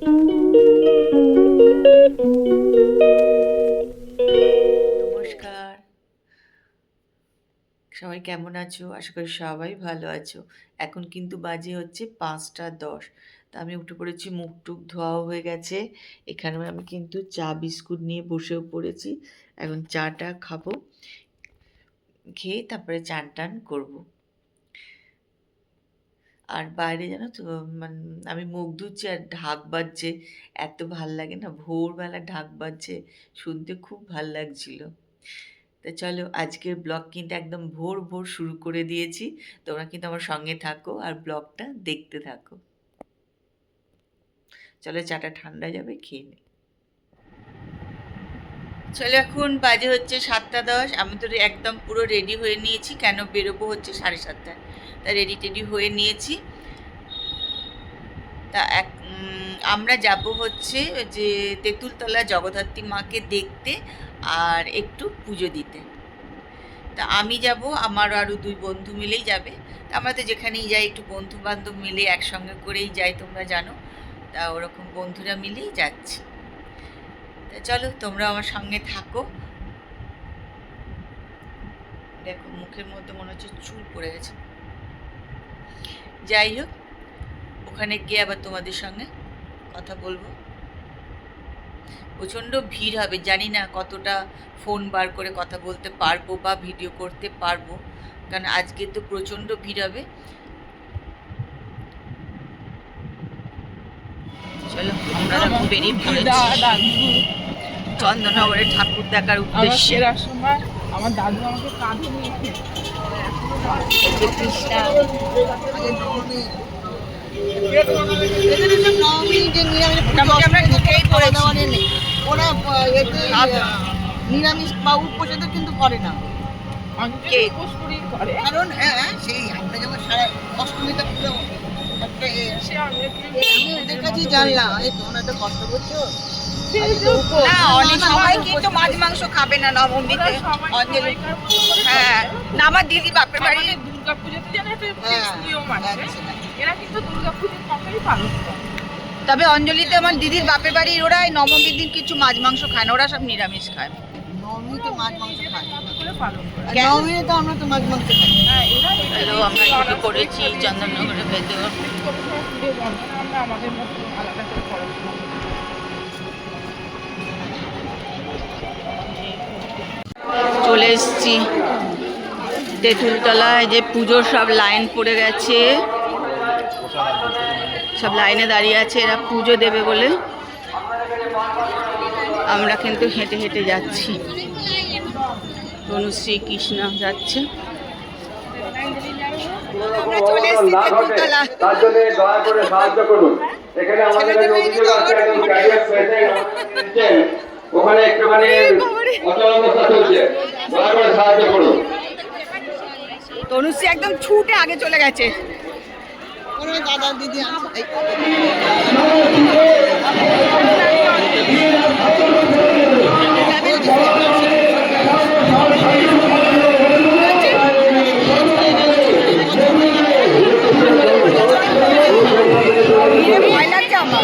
নমস্কার, সবাই কেমন আছো? আশা করি সবাই ভালো আছো। এখন কিন্তু বাজে হচ্ছে ৫টা ১০। তা আমি উঠে পড়েছি, মুখ টুক ধোয়াও হয়ে গেছে। এখানে আমি কিন্তু চা বিস্কুট নিয়ে বসেও পড়েছি। এখন চাটা খাবো, খেয়ে তারপরে চান টান করবো। আর বাইরে জানো তো, মানে আমি মুখ ধুচ্ছি আর ঢাক বাজছে। এত ভাল লাগে না, ভোরবেলা ঢাক বাজছে, শুনতে খুব ভাল লাগছিল। তা চলো, আজকের ব্লগ কিন্তু একদম ভোর ভোর শুরু করে দিয়েছি। তোমরা কিন্তু আমার সঙ্গে থাকো আর ব্লগটা দেখতে থাকো। চলো, চাটা ঠান্ডা যাবে, খেয়ে নে। চলো, এখন বাজে হচ্ছে ৭টা ১০। আমি তো একদম পুরো রেডি হয়ে নিয়েছি, কেন বেরোবো হচ্ছে ৭:৩০। তা রেডি টেডি হয়ে নিয়েছি। তা আমরা যাব হচ্ছে যে তেঁতুলতলা জগদ্ধাত্রী মাকে দেখতে আর একটু পুজো দিতে। তা আমি যাব, আমার আরও ২ বন্ধু মিলেই যাবে। তা আমরা তো যেখানেই যাই একটু বন্ধু বান্ধব মিলে একসঙ্গে করেই যাই, তোমরা জানো। তা ওরকম বন্ধুরা মিলেই যাচ্ছি। তা চলো, তোমরা আমার সঙ্গে থাকো। দেখো, মুখের মধ্যে মনে হচ্ছে চুল পড়ে গেছে। যাই হোক, ওখানে গিয়ে আবার তোমাদের সঙ্গে কথা বলবো। প্রচণ্ড ভিড় হবে, জানি না কতটা ফোন বার করে কথা বলতে পারবো বা ভিডিও করতে পারবো, কারণ আজকে তো প্রচণ্ড ভিড় হবে। চলো, আমরা বেরিয়ে পড়েছি চন্দননগরের ঠাকুর দেখার উদ্দেশ্যে। আমার দাদু আমাকে কাঁধে নিয়ে নিরামিষ বা উপোষেদের কিন্তু করে না, কারণ সেই আমরা যেমন সারা অষ্টমীটা পুরো আমি ওদের কাছেই জানলাম। তোমরা একটা কষ্ট করছো না, অনেক সবাই কিন্তু মাছ মাংস খাবে না নবমীতে। অঞ্জলি, হ্যাঁ, না আমার দিদি বাপের বাড়ি দুর্গাপুজোতে যেন একটা নিয়ম আছে, এরা কিন্তু দুর্গাপুজোর মতোই পালন করে। তবে অঞ্জলিতে আমার দিদির বাপের বাড়ির ওরা নবমীর দিন কিছু মাছ মাংস খায় না, ওরা সব নিরামিষ খায়। নবমীতে মাছ মাংস খায়, পালন নবমীতে তো আমরা তো মাছ মাংস খাই। হ্যাঁ, আমরা শুরু করেছি চন্দননগরের ভেতর। আমরা আমাদের মতো আলাদা করে পড়াশোনা করি। চলে এসছি তেঁতুলতলায়, যে পুজোর সব লাইন পড়ে গেছে, সব লাইনে দাঁড়িয়ে আছে এরা পুজো দেবে বলে। আমরা কিন্তু হেঁটে হেঁটে যাচ্ছি, তনুশ্রী কৃষ্ণা যাচ্ছে। চলে এসছি তেঁতুলতলা। তার জন্য দয়া করে সাহায্য করুন। এখানে আমাদের কাছে অভিযোগ আছে, একজন ক্যারিয়ার পেশেন্ট ওখানে একটুখানি অচলাবস্থা চলছে, দয়া করে সাহায্য করুন। তনুশ্রী একদম ছুটে আগে চলে গেছে। দাদা দিদি ভয় লাগছে আমার।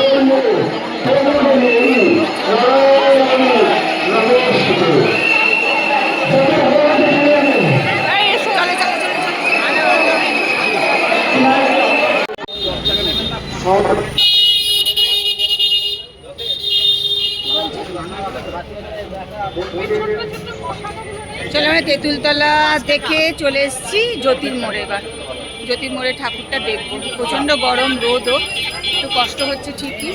চলো, আমরা তেঁতুলতলা দেখে চলে এসেছি জ্যোতির মোড়ে। এবার জ্যোতির মোড়ে ঠাকুরটা দেখবো। প্রচণ্ড গরম, রোদও, একটু কষ্ট হচ্ছে ঠিকই।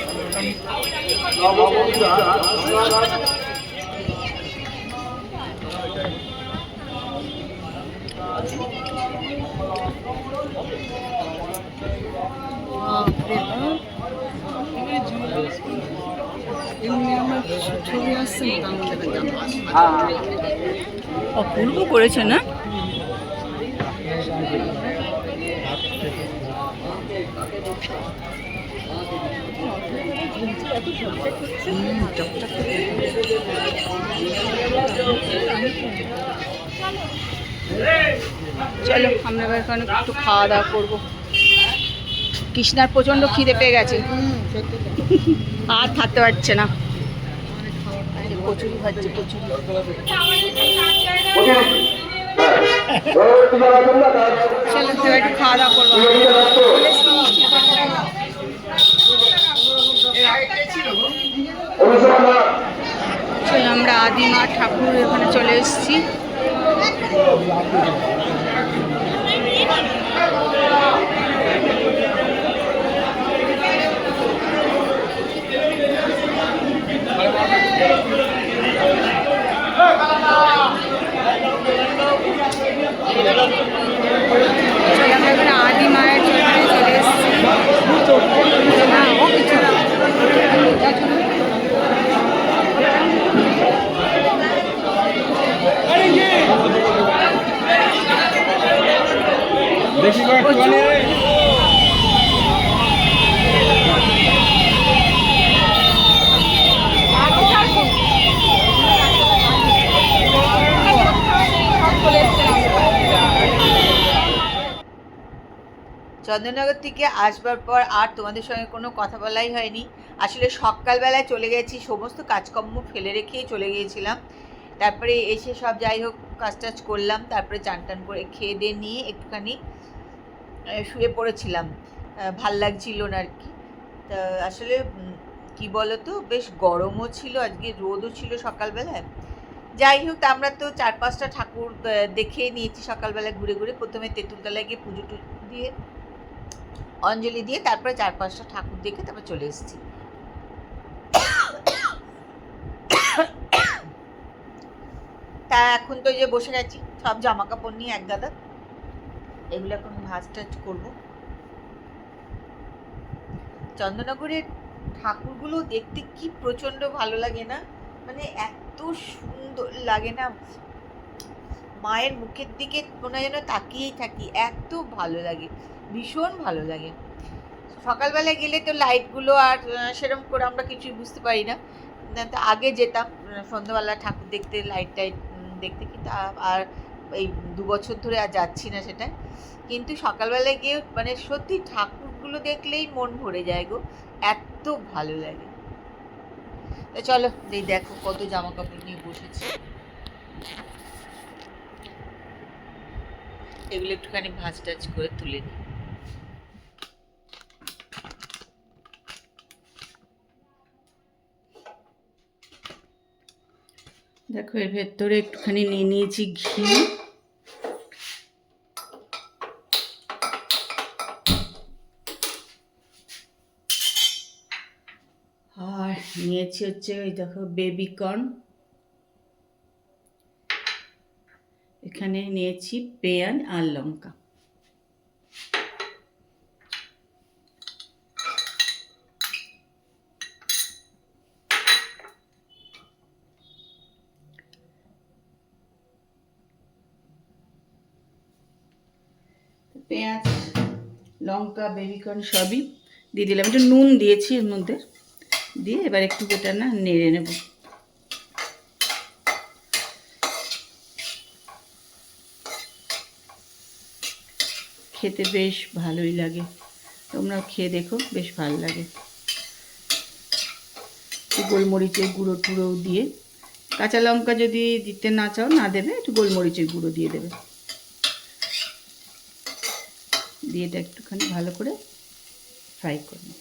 ছবি আসছে অপূর্ব করেছে না? চলো, আমরা এবার এখানে একটু খাওয়া দাওয়া করবো। কৃষ্ণার প্রচণ্ড খিদে পেয়ে গেছে, আর থাকতে পারছে না। কচুরি ভাজছে, কচুরি। চলো এবার একটু খাওয়া দাওয়া করবো। আমরা আদিমা ঠাকুর এখানে চলে এসেছি। আমরা এখানে আদিমায়ের চলে এসেছি। চন্দননগর থেকে আসবার পর আর তোমাদের সঙ্গে কোনো কথা বলাই হয়নি। আসলে সকালবেলায় চলে গেছি, সমস্ত কাজকর্ম ফেলে রেখেই চলে গিয়েছিলাম। তারপরে এসে সব যাই হোক কাজ টাজ করলাম, তারপরে চান টান করে খেয়ে দিয়ে নিয়ে একটুখানি শুয়ে পড়েছিলাম, ভাল লাগছিল না আর কি। তা আসলে কি বলো তো, বেশ গরমও ছিল, আজকে রোদও ছিল সকালবেলায়। যাই হোক, তা আমরা তো 4-5টা ঠাকুর দেখে নিয়েছি সকালবেলায় ঘুরে ঘুরে। প্রথমে তেঁতুলতলায় গিয়ে পুজো দিয়ে অঞ্জলি দিয়ে তারপরে 4-5টা ঠাকুর দেখে তারপর চলে এসেছি। তা এখন তো যে বসে গেছি সব জামা কাপড় নিয়ে এক গাদা, এগুলো এখন ভাঁজ টাজ করবো। চন্দননগরের ঠাকুরগুলো দেখতে কি প্রচণ্ড ভালো লাগে না, মানে এত সুন্দর লাগে না, মায়ের মুখের দিকে মনে হয় যেন তাকিয়েই থাকি, এত ভালো লাগে, ভীষণ ভালো লাগে। সকালবেলায় গেলে তো লাইটগুলো আর সেরকম করে আমরা কিছুই বুঝতে পারি না। তো আগে যেতাম সন্ধ্যাবেলা ঠাকুর দেখতে, লাইট টাইট দেখতে, কিন্তু আর এই 2 বছর ধরে আর যাচ্ছি না সেটা। কিন্তু সকালবেলায় গিয়ে মানে সত্যি ঠাকুরগুলো দেখলেই মন ভরে যায় গো, এত ভালো লাগে। তো চলো এই দেখো কত জামা কাপড় নিয়ে বসেছি, এগুলো একটুখানি ভাঁজ টাজ করে তুলে নিই। দেখো এর ভেতরে একটুখানি নিয়ে নিয়েছি ঘি, আর নিয়েছি হচ্ছে ওই দেখো বেবি কর্ন, এখানে নিয়েছি পেঁয়াজ আর লঙ্কা। পেঁয়াজ লঙ্কা বেবিকর্ন সবই দিয়ে দিলাম, একটু নুন দিয়েছি এর মধ্যে দিয়ে, এবার একটু এটা না নেড়ে নেব। খেতে বেশ ভালোই লাগে, তোমরাও খেয়ে দেখো, বেশ ভালো লাগে। গোলমরিচের গুঁড়ো টুড়ো দিয়ে, কাঁচা লঙ্কা যদি দিতে না চাও না দেবে, একটু গোলমরিচের গুঁড়ো দিয়ে দেবে, দিয়ে এটা একটুখানি ভালো করে ফ্রাই করবে।